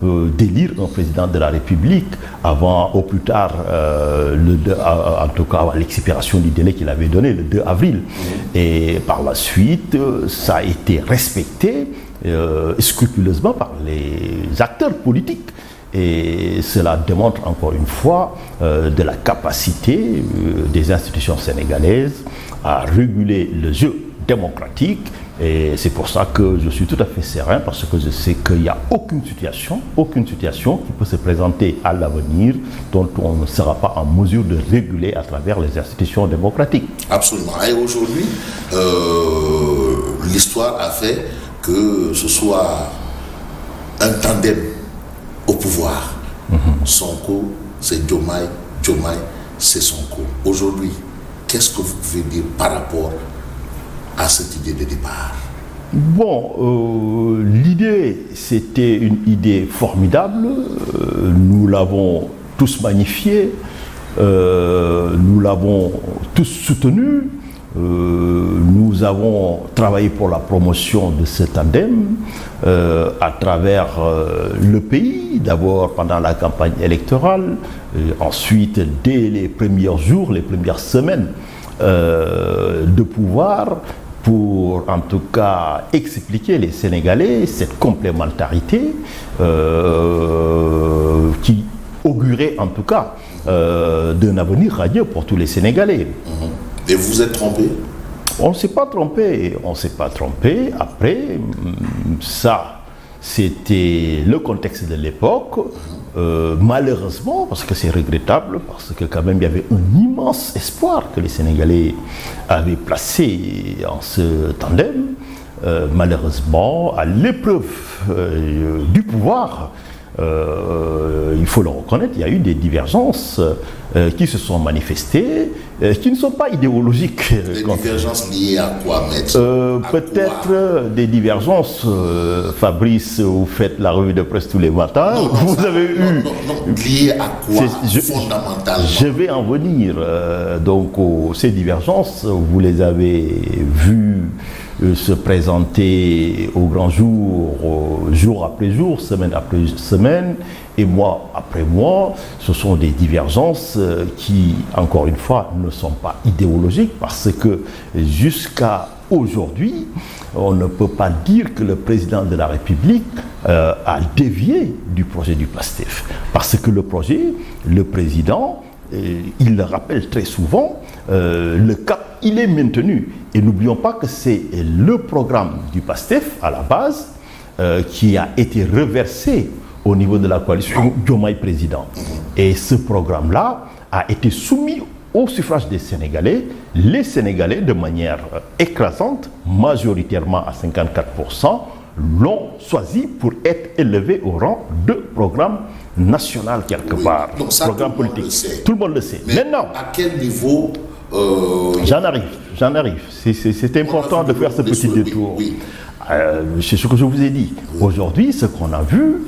d'élire un président de la République avant, au plus tard, en tout cas à l'expiration du délai qu'il avait donné, le 2 avril. Et par la suite, ça a été respecté scrupuleusement par les acteurs politiques. Et cela démontre encore une fois de la capacité des institutions sénégalaises à réguler le jeu démocratique. Et c'est pour ça que je suis tout à fait serein, parce que je sais qu'il n'y a aucune situation qui peut se présenter à l'avenir dont on ne sera pas en mesure de réguler à travers les institutions démocratiques. Absolument. Et aujourd'hui, l'histoire a fait que ce soit un tandem au pouvoir. Sonko, c'est Diomaye, Diomaye, c'est Sonko. Aujourd'hui, qu'est-ce que vous pouvez dire par rapport à cette idée de départ? Bon, l'idée, c'était une idée formidable. Nous l'avons tous magnifiée, nous l'avons tous soutenue. Nous avons travaillé pour la promotion de ce tandem à travers le pays, d'abord pendant la campagne électorale, ensuite dès les premiers jours, les premières semaines de pouvoir, pour en tout cas expliquer les Sénégalais cette complémentarité qui augurait en tout cas d'un avenir radieux pour tous les Sénégalais. Et vous vous êtes trompé? On ne s'est pas trompé, Après, ça, c'était le contexte de l'époque. Malheureusement, parce que c'est regrettable, parce que quand même il y avait un immense espoir que les Sénégalais avaient placé en ce tandem. Malheureusement, à l'épreuve du pouvoir, il faut le reconnaître, il y a eu des divergences qui se sont manifestées, qui ne sont pas idéologiques. Des divergences liées à quoi, maître? Peut-être des divergences, Fabrice, vous faites la revue de presse tous les matins, vous avez eu... Non, liées à quoi, fondamentalement? Je vais en venir. Donc, ces divergences, vous les avez vues se présenter au grand jour, jour après jour, semaine après semaine, et mois après mois. Ce sont des divergences qui, encore une fois, ne sont pas idéologiques, parce que jusqu'à aujourd'hui, on ne peut pas dire que le président de la République a dévié du projet du PASTEF. Parce que le projet, le président, il le rappelle très souvent, le cap, il est maintenu. Et n'oublions pas que c'est le programme du PASTEF, à la base, qui a été reversé au niveau de la coalition Diomaye président. Et ce programme-là a été soumis au suffrage des Sénégalais. Les Sénégalais, de manière écrasante, majoritairement à 54%, l'ont choisi pour être élevé au rang de programme national quelque part. Donc ça, programme politique. Tout le monde le sait. Mais maintenant, à quel niveau j'en arrive. C'est important de faire ce petit détour. Oui. C'est ce que je vous ai dit. Aujourd'hui, ce qu'on a vu,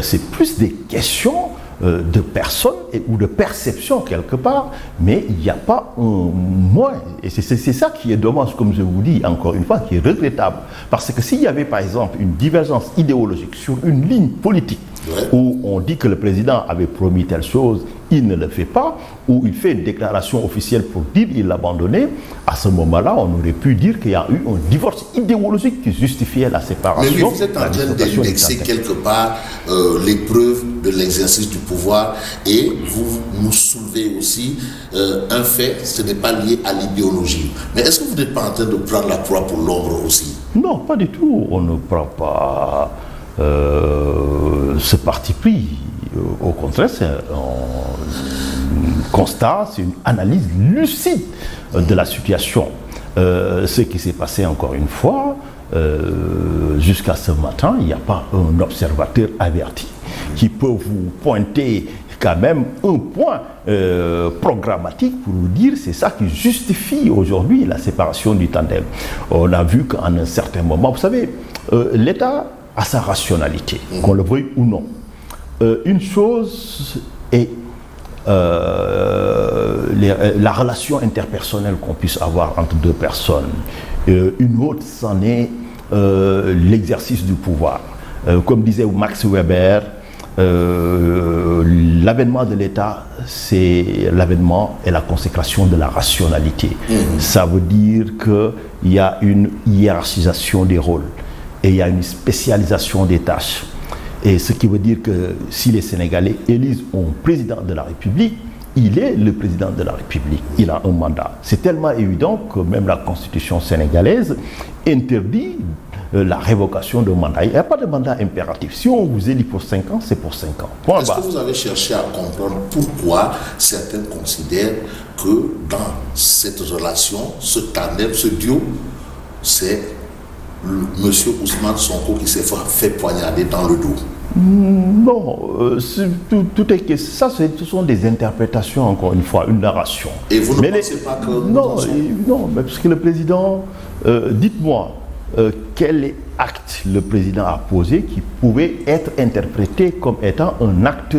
c'est plus des questions de personnes ou de perception quelque part, mais il n'y a pas un moins. Et c'est ça qui est dommage, comme je vous dis encore une fois, qui est regrettable. Parce que s'il y avait par exemple une divergence idéologique sur une ligne politique, où on dit que le président avait promis telle chose, il ne le fait pas, ou il fait une déclaration officielle pour dire qu'il l'a abandonné, à ce moment-là, on aurait pu dire qu'il y a eu un divorce idéologique qui justifiait la séparation. Mais vous êtes en train d'indexer quelque part les preuves de l'exercice du pouvoir, et vous nous soulevez aussi un fait, ce n'est pas lié à l'idéologie. Mais est-ce que vous n'êtes pas en train de prendre la proie pour l'ombre aussi? Non, pas du tout. On ne prend pas ce parti pris. Au contraire, c'est un constat, c'est une analyse lucide de la situation. Ce qui s'est passé encore une fois, jusqu'à ce matin, il n'y a pas un observateur averti qui peut vous pointer quand même un point programmatique pour vous dire c'est ça qui justifie aujourd'hui la séparation du tandem. On a vu qu'en un certain moment, vous savez, l'État a sa rationalité, qu'on le veuille ou non. Une chose est la relation interpersonnelle qu'on puisse avoir entre deux personnes. Une autre, c'en est l'exercice du pouvoir. Comme disait Max Weber, l'avènement de l'État, c'est l'avènement et la consécration de la rationalité. Ça veut dire qu'il y a une hiérarchisation des rôles et il y a une spécialisation des tâches. Et ce qui veut dire que si les Sénégalais élisent un président de la République, il est le président de la République, il a un mandat. C'est tellement évident que même la Constitution sénégalaise interdit la révocation de mandat. Il n'y a pas de mandat impératif. Si on vous élit pour 5 ans, c'est pour 5 ans. Point Est-ce barre. que vous avez cherché à comprendre pourquoi certains considèrent que dans cette relation, ce tandem, ce duo, c'est M. Ousmane Sonko qui s'est fait poignarder dans le dos? Non, tout est que ça, ce sont des interprétations, encore une fois, une narration. Et vous ne pensez pas que... Non, mais parce que le président, dites-moi, quel acte le président a posé qui pouvait être interprété comme étant un acte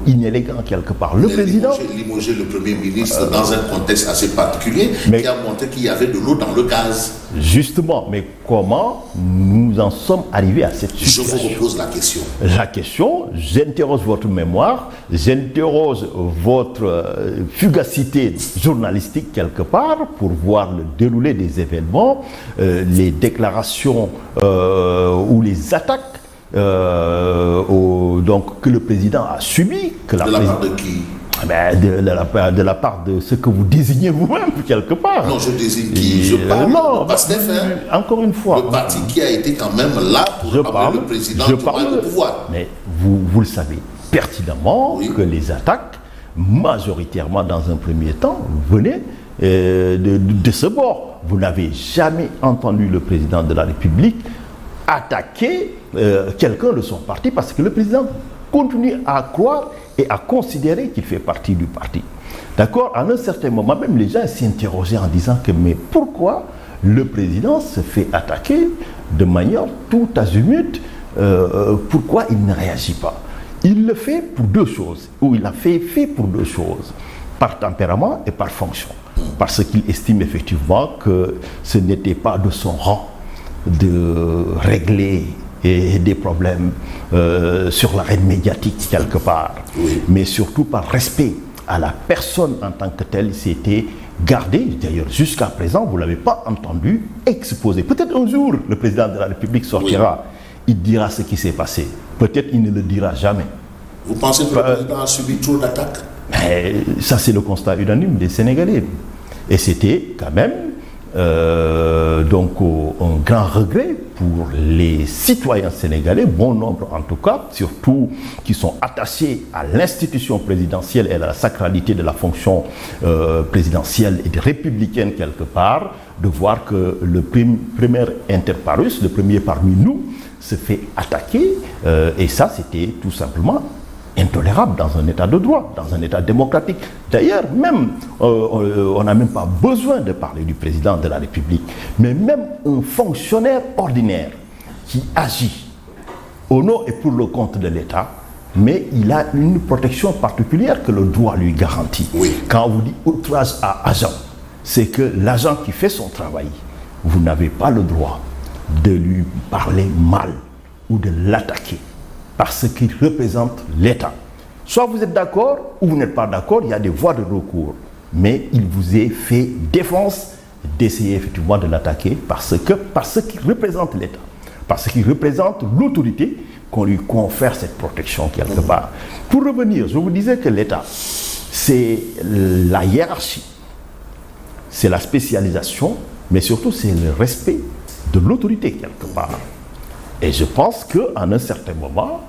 inélégant quelque part. Le président... Limoger le Premier ministre dans un contexte assez particulier qui a montré qu'il y avait de l'eau dans le gaz. Justement, mais comment nous en sommes arrivés à cette situation? Je vous repose la question. La question, j'interroge votre mémoire, j'interroge votre fugacité journalistique quelque part pour voir le déroulé des événements, les déclarations ou les attaques que le président a subies. De la part de qui? De la part de ce que vous désignez vous-même, quelque part. Non, je désigne qui? Je parle non, de PASTEF, encore une fois. Le parti qui a été quand même là pour amener le président au pouvoir. Mais vous le savez pertinemment que les attaques, majoritairement dans un premier temps, venaient de ce bord. Vous n'avez jamais entendu le président de la République attaquer quelqu'un de son parti parce que le président continue à croire et à considérer qu'il fait partie du parti. D'accord? À un certain moment, même les gens s'interrogeaient en disant que mais pourquoi le président se fait attaquer de manière tout azimut? Pourquoi il ne réagit pas? Il le fait pour deux choses, ou il a fait pour deux choses, par tempérament et par fonction. Parce qu'il estime effectivement que ce n'était pas de son rang de régler des problèmes sur l'arène médiatique quelque part, mais surtout par respect à la personne en tant que telle. C'était gardé, d'ailleurs jusqu'à présent, vous ne l'avez pas entendu exposer. Peut-être un jour, le président de la République sortira, il dira ce qui s'est passé. Peut-être il ne le dira jamais. Vous pensez que le président a subi trop d'attaques? Ça, c'est le constat unanime des Sénégalais. Et c'était quand même un grand regret pour les citoyens sénégalais, bon nombre en tout cas, surtout qui sont attachés à l'institution présidentielle et à la sacralité de la fonction présidentielle et républicaine quelque part, de voir que le premier inter parus, le premier parmi nous, se fait attaquer. Et ça, c'était tout simplement intolérable dans un état de droit, dans un état démocratique. D'ailleurs, même, on n'a même pas besoin de parler du président de la République, mais même un fonctionnaire ordinaire qui agit au nom et pour le compte de l'État, mais il a une protection particulière que le droit lui garantit. Quand on vous dit outrage à agent, c'est que l'agent qui fait son travail, vous n'avez pas le droit de lui parler mal ou de l'attaquer, parce qu'il représente l'État. Soit vous êtes d'accord ou vous n'êtes pas d'accord, il y a des voies de recours. Mais il vous est fait défense d'essayer effectivement de l'attaquer parce qu'il représente l'État, parce qu'il représente l'autorité qu'on lui confère cette protection quelque part. Pour revenir, je vous disais que l'État, c'est la hiérarchie, c'est la spécialisation, mais surtout c'est le respect de l'autorité quelque part. Et je pense qu'à un certain moment,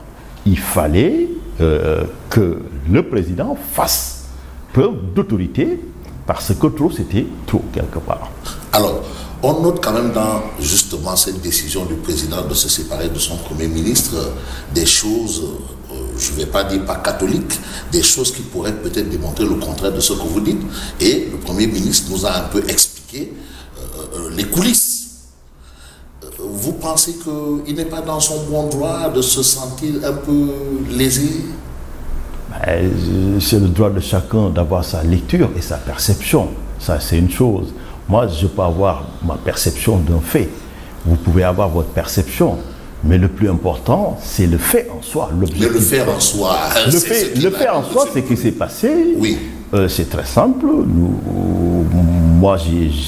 il fallait que le président fasse preuve d'autorité parce que trop, c'était trop quelque part. Alors, on note quand même dans justement cette décision du président de se séparer de son Premier ministre des choses, je ne vais pas dire pas catholiques, des choses qui pourraient peut-être démontrer le contraire de ce que vous dites. Et le Premier ministre nous a un peu expliqué les coulisses. Vous pensez qu'il n'est pas dans son bon droit de se sentir un peu lésé? C'est le droit de chacun d'avoir sa lecture et sa perception. Ça, c'est une chose. Moi, je peux avoir ma perception d'un fait. Vous pouvez avoir votre perception. Mais le plus important, c'est le fait en soi. Mais le fait en soi. Le fait en soi, c'est ce qui s'est passé. Oui. C'est très simple. Moi,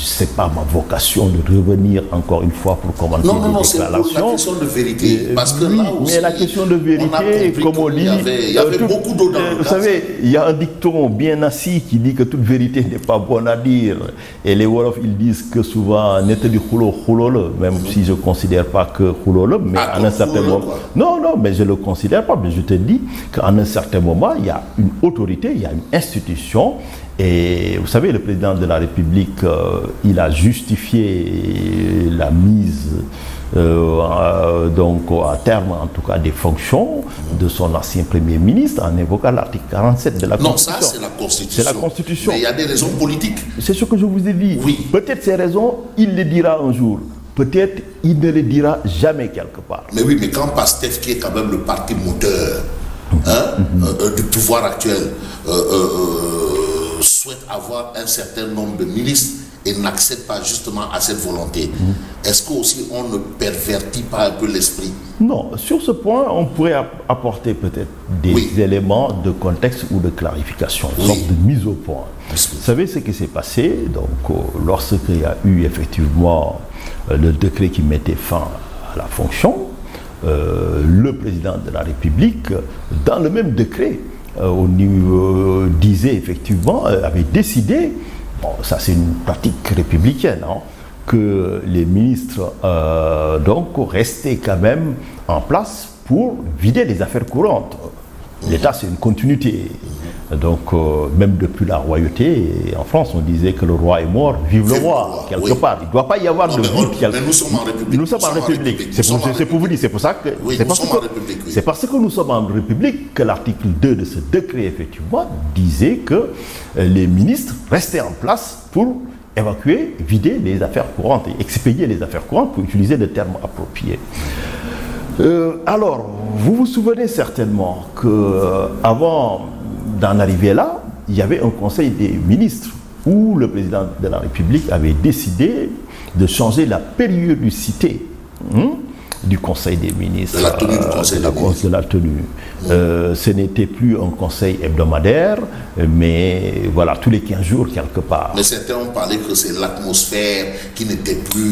c'est pas ma vocation de revenir encore une fois pour commenter Non, des c'est déclarations. pour la question de vérité. Parce que oui, là aussi, mais la question de vérité, comme on dit, il y avait beaucoup d'eau dans le vous gaz. savez, il y a un dicton bien assis qui dit que toute vérité n'est pas bonne à dire. Et les Wolofs, ils disent que souvent, n'est du khulolo, même si je ne considère pas que khulolo, mais à un certain moment. Non, mais je ne le considère pas, mais je te dis qu'à un certain moment, il y a une autorité, il y a une institution. Et vous savez, le président de la République, il a justifié la mise donc à terme, en tout cas, des fonctions de son ancien Premier ministre en évoquant l'article 47 de la Constitution. Non, ça, c'est la Constitution. C'est la Constitution. Mais il y a des raisons politiques. C'est ce que je vous ai dit. Oui. Peut-être ces raisons, il les dira un jour. Peut-être il ne les dira jamais quelque part. Mais oui, mais quand PASTEF, qui est quand même le parti moteur du pouvoir actuel, souhaite avoir un certain nombre de ministres et n'accède pas justement à cette volonté, est-ce qu'aussi on ne pervertit pas un peu l'esprit? Non, sur ce point, on pourrait apporter peut-être des éléments de contexte ou de clarification, une sorte de mise au point. Vous savez ce qui s'est passé, donc lorsqu'il y a eu effectivement le décret qui mettait fin à la fonction, le président de la République, dans le même décret, disait effectivement, avait décidé, bon, ça c'est une pratique républicaine, hein, que les ministres donc restaient quand même en place pour vider les affaires courantes. L'État, c'est une continuité. Donc, même depuis la royauté, en France, on disait que le roi est mort, vive le roi, quelque part. Il ne doit pas y avoir de vide. Mais nous sommes en République. Nous sommes en République. C'est pour vous dire, c'est pour ça que... c'est parce que nous sommes en République que l'article 2 de ce décret, effectivement, disait que les ministres restaient en place pour évacuer, vider les affaires courantes et expédier les affaires courantes, pour utiliser le terme approprié. Alors, vous vous souvenez certainement qu'avant d'en arriver là, il y avait un conseil des ministres où le président de la République avait décidé de changer la périodicité du conseil des ministres. De la tenue du conseil des ministres. De la tenue. Ce n'était plus un conseil hebdomadaire, mais voilà, tous les 15 jours quelque part. Mais certains ont parlé que c'est l'atmosphère qui n'était plus